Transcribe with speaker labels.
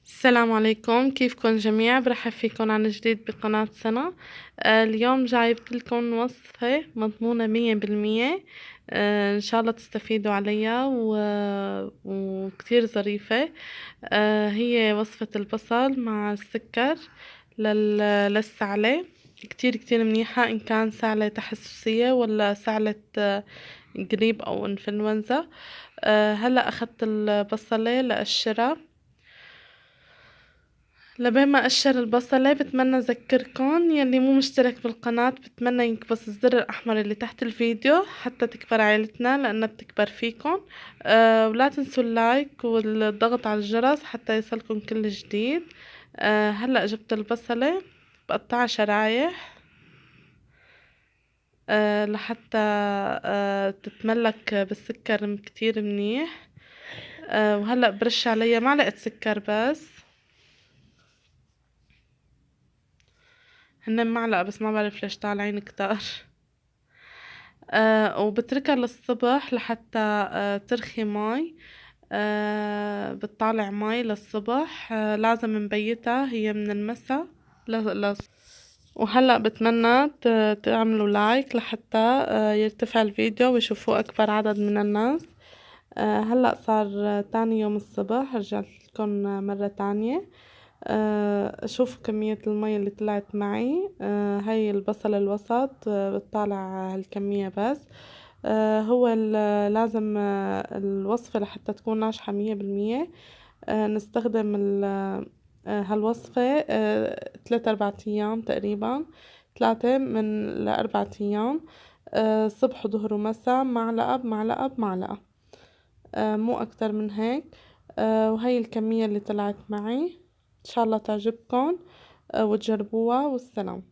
Speaker 1: السلام عليكم، كيفكن جميع؟ برحب فيكن عن جديد بقناة سنا. اليوم جايبت لكم وصفة مضمونة 100%. ان شاء الله تستفيدوا عليها وكتير ظريفة. هي وصفة البصل مع السكر للسعلة. كتير منيحة إن كان سعلة تحسسية ولا سعلة جريب أو انفلونزا. هلأ أخدت البصلة لأقشرها. لبين ما اقشر البصلة بتمنى اذكركن يلي مو مشترك بالقناة، بتمنى ينكبس الزر الاحمر اللي تحت الفيديو حتى تكبر عيلتنا لانها بتكبر فيكن. ولا تنسوا اللايك والضغط على الجرس حتى يصلكن كل جديد. هلأ جبت البصلة بقطعها شرايح لحتى تتملك بالسكر كتير منيح. وهلأ برش عليها معلقة سكر بس، هن معلقة بس ما بعرف ليش طالعين كتار. وبتركها للصبح لحتى ترخي مي. بتطالع مي للصبح. لازم نبيتها هي من المسا وهلأ بتمنى تعملوا لايك لحتى يرتفع الفيديو ويشوفوه أكبر عدد من الناس. هلأ صار تاني يوم الصبح، رجعت لكم مرة تانية. شوفوا كمية المي اللي طلعت معي. هاي البصل الوسط بتطالع هالكمية بس. هو لازم الوصفة لحتى تكون ناجحة 100%. نستخدم هالوصفة 3-4 أيام تقريبا، 3 من ل4 أيام. صبح وظهر ومساء، معلقة بمعلقة بمعلقة، مو أكتر من هيك. وهي الكمية اللي طلعت معي، إن شاء الله تعجبكم وتجربوها، والسلام.